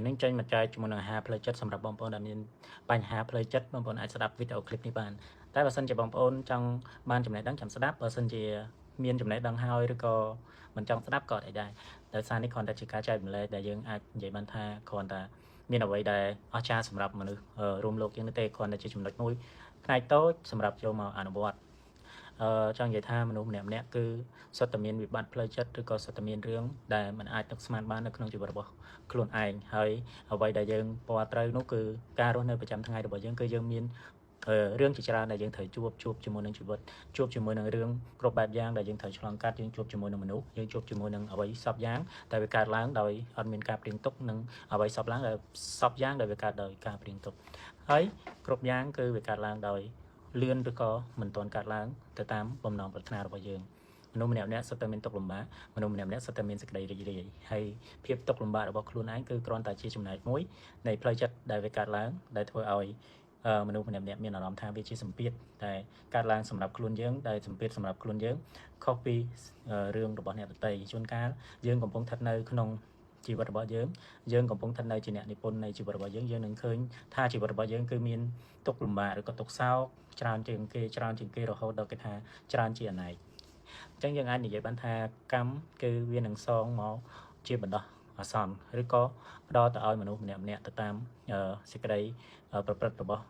នឹងចេញមកចែកជាមួយនឹងអាហារផ្លូវចិត្តសម្រាប់បងប្អូនដែលមានបញ្ហាផ្លូវចិត្តបងប្អូនអាចស្ដាប់វីដេអូឃ្លីបនេះបានតែបើសិនជាបងប្អូនចង់បានចំណេះដឹងចាំស្ដាប់បើសិនជាមានចំណេះដឹងហើយឬក៏មិនចង់ស្ដាប់ក៏អីដែរដោយសារនេះគ្រាន់តែជាការចែកម្លែកដែលយើងអាចនិយាយបានថាគ្រាន់តែមានអ្វីដែលអស្ចារ្យសម្រាប់មនុស្សរួមលោកយើងទេគ្រាន់តែជាចំណុចមួយផ្នែកតូចសម្រាប់ចូលមកអនុវត្តចង់និយាយថាមនុស្សម្នាក់ៗគឺសុទ្ធតែមានវិបត្តិផ្លូវចិត្តឬក៏សុទ្ធតែមានរឿងដែលមិនអាចនឹកស្មានបាននៅក្នុងជីវិតរបស់ខ្លួនឯងហើយអ្វីដែលយើងពណ៌ត្រូវនោះគឺការរស់នៅប្រចាំថ្ងៃរបស់យើងគឺយើងមានរឿងជាច្រើនដែលយើងត្រូវជួបជាមួយនឹងជីវិតជួបជាមួយនឹងរឿងគ្រប់បែបយ៉ាងដែលយើងត្រូវឆ្លងកាត់យើងជួបជាមួយនឹងមនុស្សយើងជួបជាមួយនឹងអ្វីសពយ៉ាងដែលវាកើតឡើងដោយអត់មានការព្រៀងទុកនិងអ្វីសពឡើងដែលសពយ៉ាងដែលវាកើតដោយការព្រៀងទុកហើយគ្រប់យ៉ាងគឺវាកើតឡើងដោយលឿនឬក៏មិនទាន់កើតឡើងទៅតាមបំណងប្រាថ្នារបស់យើងមនុស្សម្នាក់ៗសុទ្ធតែមានទុក្ខលំបាកមនុស្សម្នាក់ៗសុទ្ធតែមានសេចក្តីរីករាយហើយភាពទុក្ខលំបាករបស់ខ្លួនឯងគឺគ្រាន់តែជាចំណែកមួយនៃផ្លូវចិត្តដែលវាកើតឡើងដែលធ្វើឲ្យមនុស្សម្នាក់ៗមានអារម្មណ៍ថាវាជាសម្ពាធតែកើតឡើងសម្រាប់ខ្លួនយើងដែលសម្ពាធសម្រាប់ខ្លួនយើងខុសពីរឿងរបស់អ្នកដទៃជួនកាលយើងកំពុងស្ថិតនៅក្នុងជីវិតរបស់យើងកំពុងស្ថិតនៅជាអ្នកនិពន្ធនៃជីវិតរបស់យើងនឹងឃើញថាជីវិតរបស់យើងគឺមានទុក្ខលំបាកឬក៏ទុក្ខសោកច្រើនជាងគេរហូតដល់គេថាច្រើនជាអនេកអញ្ចឹងយើងអាចនិយាយបានថាកម្មគឺវានឹងសងមកជាបណ្ដោះអាសន្នឬក៏ផ្ដល់ទៅឲ្យមនុស្សម្នាក់ៗទៅតាមសេចក្តីប្រព្រឹត្តរបស់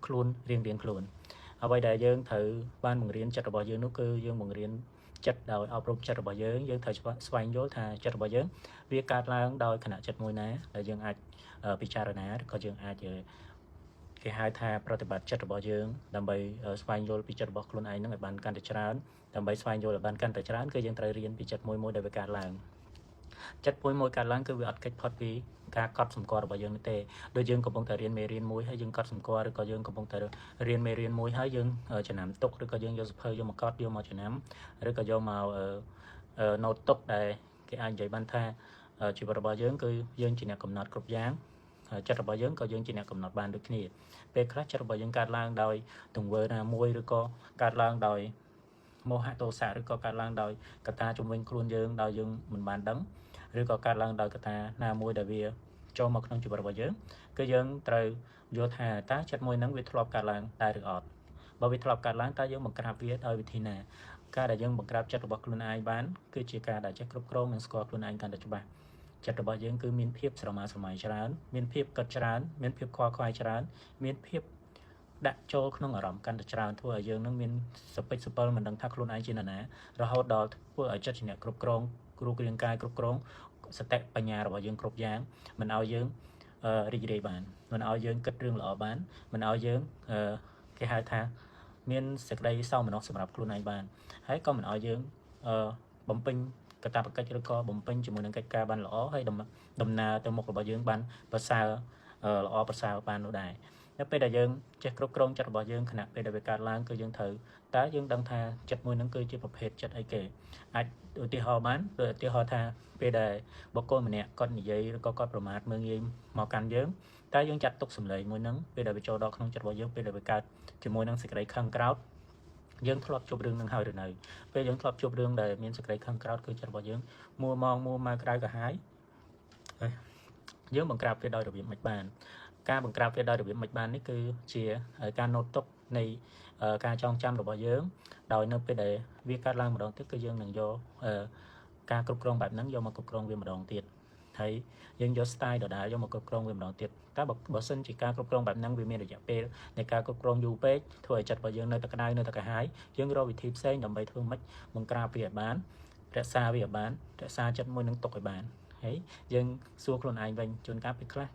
ខ្លួនរៀងខ្លួនអ្វីដែលយើងត្រូវបានបង្រៀនចិត្តរបស់យើងនោះគឺយើងបង្រៀនចិត្តដោយអប់រំចិត្តរបស់យើងត្រូវស្វែងយល់ថាចិត្តរបស់យើងវាកើតឡើងដោយគណៈចិត្តមួយណាដែលយើងអាចពិចារណាឬក៏យើងអាចគេហៅថាប្រតិបត្តិចិត្តរបស់យើងដើម្បីស្វែងយល់ពីចិត្តរបស់ខ្លួនឯងនឹងឲ្យបានកាន់តែច្រើនដើម្បីស្វែងយល់ឲ្យបានកាន់តែច្រើនគឺយើងត្រូវរៀនពីចិត្តមួយដែលវាកើតឡើងចិត្តមួយកើតឡើងគឺវាអត់កិច្ចផុតពីការកត់សម្គាល់របស់យើងនោះទេដូចយើងកំពុងតែរៀនមេរៀនមួយហើយយើងកត់សម្គាល់ឬក៏យើងកំពុងតែរៀនមេរៀនមួយហើយយើងចំណាំទុកឬក៏យើងយកសៀវភៅយកមកកត់យកមកចំណាំឬក៏យកមកណូតទុកដែលគេអាចនិយាយបានថាជីវិតរបស់យើងគឺយើងជាអ្នកកំណត់គ្រប់យ៉ាងចិត្តរបស់យើងក៏យើងជាអ្នកកំណត់បានដូចគ្នាពេលខ្លះចិត្តរបស់យើងកើតឡើងដោយទង្វើណាមួយឬក៏កើតឡើងដោយមោហៈទោសៈឬក៏កើតឡើងដោយកត្តាជំនាញខ្លួនយើងដោយយើងមិនបានដឹងឬក៏កើតឡើងដោយកត្តាណាមួយដែលវាចូលមកក្នុងជីវិតរបស់យើងគឺយើងត្រូវយល់ថាតើចិត្តមួយហ្នឹងវាធ្លាប់កើតឡើងដែរឬអត់បើវាធ្លាប់កើតឡើងតើយើងបង្ក្រាបវាដោយវិធីណាការដែលយើងបង្ក្រាបចិត្តរបស់ខ្លួនឯងបានគឺជាការដែលចេះគ្រប់គ្រងនិងស្គាល់ខ្លួនឯងកាន់តែច្បាស់ចិត្តរបស់យើងគឺមានភាពស្រមើស្រមៃច្រើនមានភាពកត់ច្រើនមានភាពខ្វល់ខ្វាយច្រើនមានភាពដាក់ចូលក្នុងអារម្មណ៍កាន់តែច្រើនធ្វើឲ្យយើងនឹងមានសពេចសពិលមិនដឹងថាខ្លួនឯងជានរណារហូតដល់ធ្វើឲ្យចិត្តជាអ្នកគ្រប់គ្រងគ្រូរាងកាយគ្រប់គ្រងសតិបញ្ញារបស់យើងគ្រប់យ៉ាងមិនឲ្យយើងរីករាយបានមិនឲ្យយើងគិតរឿងល្អបានមិនឲ្យយើងគេហៅថាមានសេចក្តីសោមនស្សសម្រាប់ខ្លួនឯងបានហើយក៏មិនឲ្យយើងបំពេញកាតព្វកិច្ចឬក៏បំពេញជាមួយនឹងកិច្ចការបានល្អហើយដំណើរទៅមុខរបស់យើងបានប្រសើរល្អប្រសើរបាននោះដែរនៅពេលដែលយើងចេះគ្រប់គ្រងចិត្តរបស់យើងខណៈពេលដែលវាកើតឡើងគឺយើងត្រូវតើយើងដឹងថាចិត្តមួយហ្នឹងគឺជាប្រភេទចិត្តអីគេអាចឧទាហរណ៍បានដូចឧទាហរណ៍ថាពេលដែលបុគ្គលម្នាក់គាត់និយាយឬក៏គាត់ប្រមាថមើលងាយមកកាន់យើងតើយើងចាត់ទុកសម្លេងមួយហ្នឹងពេលដែលវាចូលដល់ក្នុងចិត្តរបស់យើងពេលដែលវាកើតជាមួយនឹងសេចក្តីខឹងក្រោធយើងធ្លាប់ជួបរឿងនឹងហើយឬនៅពេលយើងធ្លាប់ជួបរឿងដែលមានសេចក្តីខឹងក្រោធគឺចិត្តរបស់យើងមួម៉ៅក្រៅកាហាយយើងបង្ក្រាបវាដោយរបៀបមិនបានការបង្ក្រាបវាដោយរបៀបមិនបាននេះគឺជាការណូតទុកនៃការចងចាំរបស់យើងដោយនៅពេលដែលវាកើតឡើងម្ដងទៀតគឺយើងនឹងយកការគ្រប់គ្រងបែបហ្នឹងយកមកគ្រប់គ្រងវាម្ដងទៀតហើយយើងយក style ដដែលយកមកគ្រប់គ្រងវាម្ដងទៀតតែបើសិនជាការគ្រប់គ្រងបែបហ្នឹងវាមានរយៈពេលនៃការគ្រប់គ្រងយូរពេកធ្វើឲ្យចិត្តរបស់យើងនៅតែក្តៅនៅតែកាហាយយើងរកវិធីផ្សេងដើម្បីធ្វើម៉េចបង្ក្រាបវាឲ្យបានរក្សាវាឲ្យបានរក្សាចិត្តមួយនឹងទុកឲ្យបានហើយយើងសួរខ្លួនឯងវិញជួនកាលពេលខ្លះ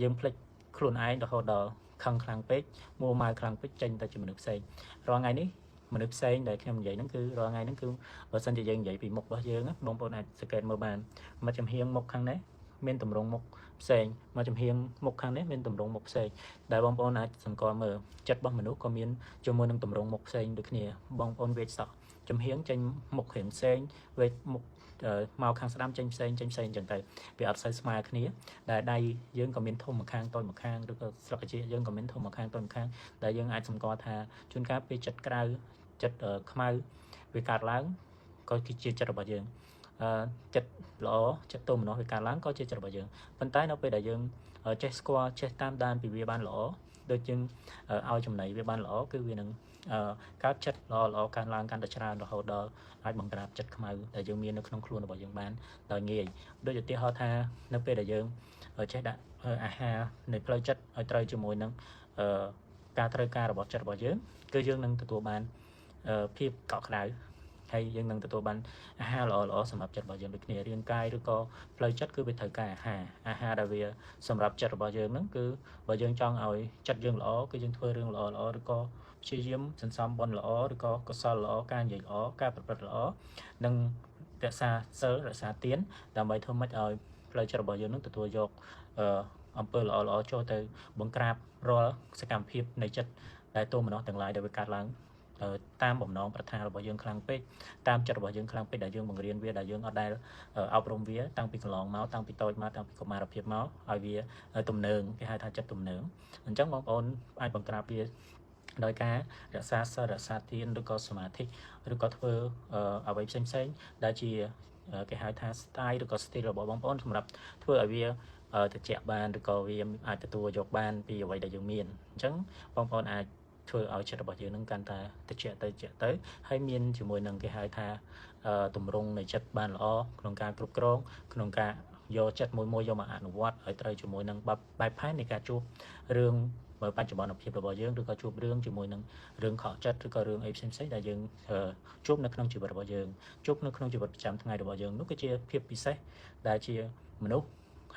យើងភ្លេចខ្លួនឯងរហូតដល់ខឹងខ្លាំងពេកមួម៉ៅខ្លាំងពេកចេញទៅជាមនុស្សផ្សេងរាល់ថ្ងៃនេះមនុស្សផ្សេងដែលខ្ញុំនិយាយហ្នឹងគឺរាល់ថ្ងៃហ្នឹងគឺបើសិនជាយើងនិយាយពីមុខរបស់យើងបងប្អូនអាចសង្កេតមើលបានមកចំហៀងមុខខាងនេះមានតម្រងមុខផ្សេងមកចំហៀងមុខខាងនេះមានតម្រងមុខផ្សេងដែលបងប្អូនអាចសង្កល់មើលចិត្តរបស់មនុស្សក៏មានជាមួយនឹងតម្រងមុខផ្សេងដូចគ្នាបងប្អូនវេចសក់ចំហៀងចេញមុខរៀងផ្សេងវេចមុខមកខាងស្ដាំចេញផ្សេងអញ្ចឹងទៅវាអត់សូវស្មើគ្នាដែលដៃយើងក៏មានធំម្ខាងតូចម្ខាងឬក៏ស្លឹកជាយើងក៏មានធំម្ខាងតូចម្ខាងដែលយើងអាចសម្គាល់ថាជួនកាលពេលចិត្តក្រៅចិត្តខ្មៅវាកើតឡើងក៏គឺជាចិត្តរបស់យើង ចិត្តល្អចិត្តទុំនោះវាកើតឡើងក៏ជាចិត្តរបស់យើងប៉ុន្តែនៅពេលដែលយើងចេះស្គាល់ចេះតាមដានពីវាបានល្អដូចជាឲ្យចំណៃវាបានល្អគឺវានឹងកើតចិត្តល្អកើតឡើងកាន់តែច្រើនរហូតដល់អាចបង្ក្រាបចិត្តខ្មៅដែលយើងមាននៅក្នុងខ្លួនរបស់យើងបានដោយងាយដូចឧទាហរណ៍ថានៅពេលដែលយើងចេះដាក់អាហារនៅផ្លូវចិត្តឲ្យត្រូវជាមួយនឹងការត្រូវការរបស់ចិត្តរបស់យើងគឺយើងនឹងទទួលបានភាពកក់ក្ដៅហើយយើងនឹងទទួលបានអាហារល្អសម្រាប់ចិត្តរបស់យើងដូចគ្នារាងកាយឬក៏ផ្លូវចិត្តគឺវាត្រូវការអាហារដែលវាសម្រាប់ចិត្តរបស់យើងហ្នឹងគឺបើយើងចង់ឲ្យចិត្តយើងល្អគឺយើងធ្វើរឿងល្អឬក៏ព្យាយាមសន្សំបុណ្យល្អឬក៏កុសលល្អការនិយាយល្អការប្រព្រឹត្តល្អនិងរក្សាសិលរក្សាទានដើម្បីធ្វើម៉េចឲ្យផ្លូវចិត្តរបស់យើងនឹងទទួលយកអំពើល្អចូលទៅបង្ក្រាបរាល់សកម្មភាពនៃចិត្តដែលទោមនស្សទាំងឡាយដែលវាកើតឡើងតាមបំណងប្រាថ្នារបស់យើងខ្លាំងពេកតាមចិត្តរបស់យើងខ្លាំងពេកដែលយើងបង្រៀនវាដែលយើងអត់ដែលអប់រំវាតាំងពីកន្លងមកតាំងពីតូចមកតាំងពីកុមារភាពមកឲ្យវាទំនើងគេហៅថាចិត្តទំនើងអញ្ចឹងបងប្អូនអាចបង្ក្រាបវាដោយការរក្សាសិលរក្សាទានឬក៏សមាធិឬក៏ធ្វើអ្វីផ្សេងដែលជាគេហៅថា style ឬក៏ style របស់បងប្អូនសម្រាប់ធ្វើឲ្យវាត្រជាក់បានឬក៏វាអាចទទួលយកបានពីអ្វីដែលយើងមានអញ្ចឹងបងប្អូនអាចធ្វើឲ្យចិត្តរបស់យើងនឹងកាន់តែត្រជាក់ទៅហើយមានជាមួយនឹងគេហៅថាទម្រង់នៃចិត្តបានល្អក្នុងការគ្រប់គ្រងក្នុងការយកចិត្តមួយយកមកអនុវត្តឲ្យត្រូវជាមួយនឹងបែបផែននៃការជួបរឿងបច្ចុប្បន្នភាពរបស់យើងឬក៏ជួបរឿងជាមួយនឹងរឿងខកចិត្តឬក៏រឿងអីផ្សេងដែលយើងជួបនៅក្នុងជីវិតរបស់យើងជួបនៅក្នុងជីវិតប្រចាំថ្ងៃរបស់យើងនោះគឺជាភាពពិសេសដែលជាមនុស្ស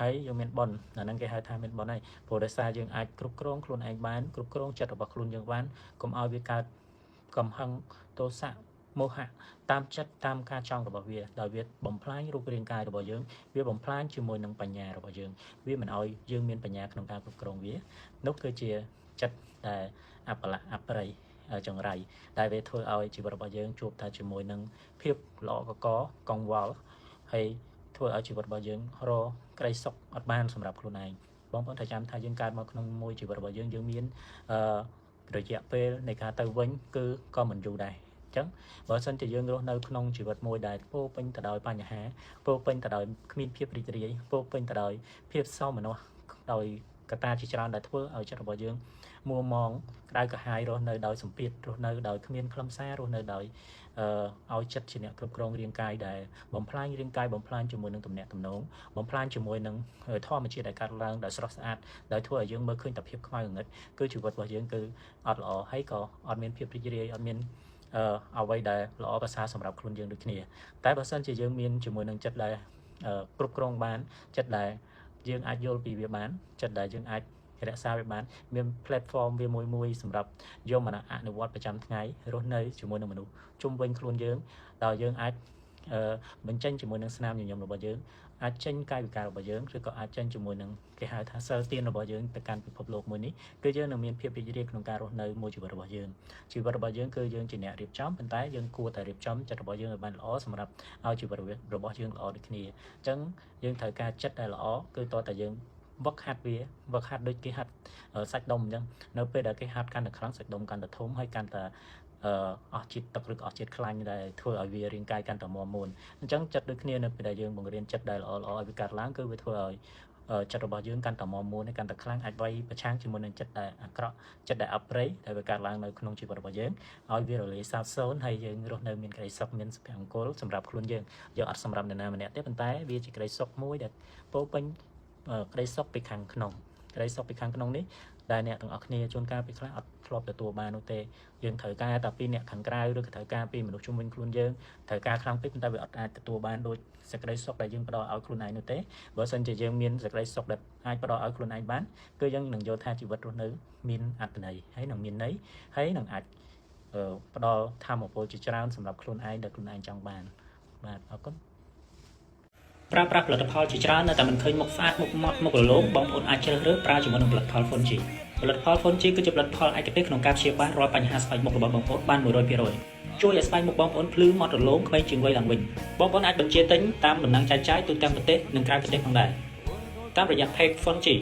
ហើយយើងមានបនអាហ្នឹងគេហៅថាមានបនហើយព្រោះដោយសារយើងអាចគ្រប់គ្រងខ្លួនឯងបានគ្រប់គ្រងចិត្តរបស់ខ្លួនយើងបានកុំឲ្យវាកើតកំហឹងទោសៈមោហៈតាមចិត្តតាមការចង់របស់វាដោយវាបំផ្លាញរូបរាងកាយរបស់យើងវាបំផ្លាញជាមួយនឹងបញ្ញារបស់យើងវាមិនឲ្យយើងមានបញ្ញាក្នុងការគ្រប់គ្រងវានោះគឺជាចិត្តដែលអបលៈអប្រិយចង្រៃដែលវាធ្វើឲ្យជីវិតរបស់យើងជួបតែជាមួយនឹងភាពល្អកង្វល់ហើយធ្វើឲ្យជីវិតរបស់យើងរកក្តីសុខអត់បានសម្រាប់ខ្លួនឯងបងប្អូនត្រូវចាំថាយើងកើតមកក្នុងមួយជីវិតរបស់យើងមានរយៈពេលនៃការទៅវិញគឺក៏មិនយូរដែរអញ្ចឹងបើសិនជាយើងរស់នៅក្នុងជីវិតមួយដែលពោពេញទៅដោយបញ្ហាពោពេញទៅដោយគ្មានភាពរីករាយពោពេញទៅដោយភាពសោមនស្សដោយកត្តាជាច្រើនដែលធ្វើឲ្យចិត្តរបស់យើងមួមងក្តៅក្រហាយរស់នៅដោយសម្ពាធរស់នៅដោយគ្មានខ្លឹមសាររស់នៅដោយឲ្យចិត្តជាអ្នកគ្រប់គ្រងរាងកាយដែលបំផ្លាញរាងកាយបំផ្លាញជាមួយនឹងទំនាក់ទំនងបំផ្លាញជាមួយនឹងធម្មជាតិដែលកើតឡើងដោយស្រស់ស្អាតដែលធ្វើឲ្យយើងមើលឃើញតែភាពខ្មៅងងឹតគឺជីវិតរបស់យើងគឺអត់ល្អហើយក៏អត់មានភាពរីករាយអត់មានអ្វីដែលល្អប្រសើរសម្រាប់ខ្លួនយើងដូចគ្នាតែបើសិនជាយើងមានជាមួយនឹងចិត្តដែលគ្រប់គ្រងបានចិត្តដែលយើងអាចយល់ពីវាបានចិត្តដែលយើងអាចរក្សាវាបានមាន platform វាមួយសម្រាប់យកមកអនុវត្តប្រចាំថ្ងៃរស់នៅជាមួយនឹងមនុស្សជុំវិញខ្លួនយើងដោយយើងអាចបញ្ចេញជាមួយនឹងស្នាមញញឹមរបស់យើងអាចចេញកាយវិការរបស់យើងឬក៏អាចចេញជាមួយនឹងគេហៅថាសិលទានរបស់យើងទៅកាន់ពិភពលោកមួយនេះគឺយើងនឹងមានភាពរីករាយក្នុងការរស់នៅមួយជីវិតរបស់យើងជីវិតរបស់យើងគឺយើងជាអ្នករៀបចំប៉ុន្តែយើងគួរតែរៀបចំចិត្តរបស់យើងឲ្យបានល្អសម្រាប់ឲ្យជីវិតរបស់យើងល្អដូចគ្នាអញ្ចឹងយើងត្រូវការចិត្តដែលល្អគឺតើតើយើងវឹកហាត់វាវឹកហាត់ដូចគេហាត់សាច់ដុំអញ្ចឹងនៅពេលដែលគេហាត់កាន់តែខ្លាំងសាច់ដុំកាន់តែធំហើយកាន់តែអស់ជាតិទឹកឬក៏អស់ជាតិខ្លាញ់ដែលធ្វើឲ្យវារាងកាយកាន់តែមាំមួនអញ្ចឹងចិត្តដូចគ្នានៅពេលដែលយើងបង្រៀនចិត្តដែលល្អឲ្យវាកើតឡើងគឺវាធ្វើឲ្យចិត្តរបស់យើងកាន់តែមាំមួនហើយកាន់តែខ្លាំងអាចវាយប្រឆាំងជាមួយនឹងចិត្តដែលអាក្រក់ចិត្តដែលអប្រិយដែលវាកើតឡើងនៅក្នុងជីវិតរបស់យើងឲ្យវារលាយសាបសូន្យហើយយើងរស់នៅមានក្តីសុខមានសុភមង្គលសម្រាប់ខ្លួនយើងយកអត់សម្រាប់នរណាម្នាក់ទេប៉ុន្តែវាជាក្តីសុខមួយដែលពោពេញក្តីសុខពីខាងក្នុងក្តីសុខពីខាងក្នុងនេះដែលអ្នកទាំងអស់គ្នាជួនកាលពេលខ្លះអត់ធ្លាប់ទទួលបាននោះទេយើងត្រូវការតែពីអ្នកខាងក្រៅឬក៏ត្រូវការពីមនុស្សជុំវិញខ្លួនយើងត្រូវការខ្លាំងពេកប៉ុន្តែវាអត់អាចទទួលបានដូចសេចក្តីសុខដែលយើងផ្ដល់ឲ្យខ្លួនឯងនោះទេបើមិនជាយើងមានសេចក្តីសុខដែលអាចផ្ដល់ឲ្យខ្លួនឯងបានគឺយើងនឹងយល់ថាជីវិតរស់នៅមានអត្ថន័យហើយនឹងមានន័យហើយនឹងអាចផ្ដល់ធម៌ពលជាច្រើនសម្រាប់ខ្លួនឯងដែលខ្លួនឯងចង់បានបាទអរគុណប្រើប្រាស់ផលិតផលជាច្រើននៅតែមិនឃើញមុខស្អាតមុខម៉ត់មុខរលោងបងប្អូនអាចជ្រើសរើសប្រើជាមួយនឹងផលិតផល Fonji ផលិតផល Fonji គឺជាផលិតផលឯកទេសក្នុងការព្យាបាលរាល់បញ្ហាស្បែកមុខរបស់បងប្អូនបាន 100% ជួយឲ្យស្បែកមុខបងប្អូនភ្លឺម៉ត់រលោងក្មេងជាងវ័យឡើងវិញបងប្អូនអាចបញ្ជាទិញតាមដំណឹងចែកចាយទូទាំងប្រទេសនិងក្រៅប្រទេសផងដែរតាមរយៈ Page Fonji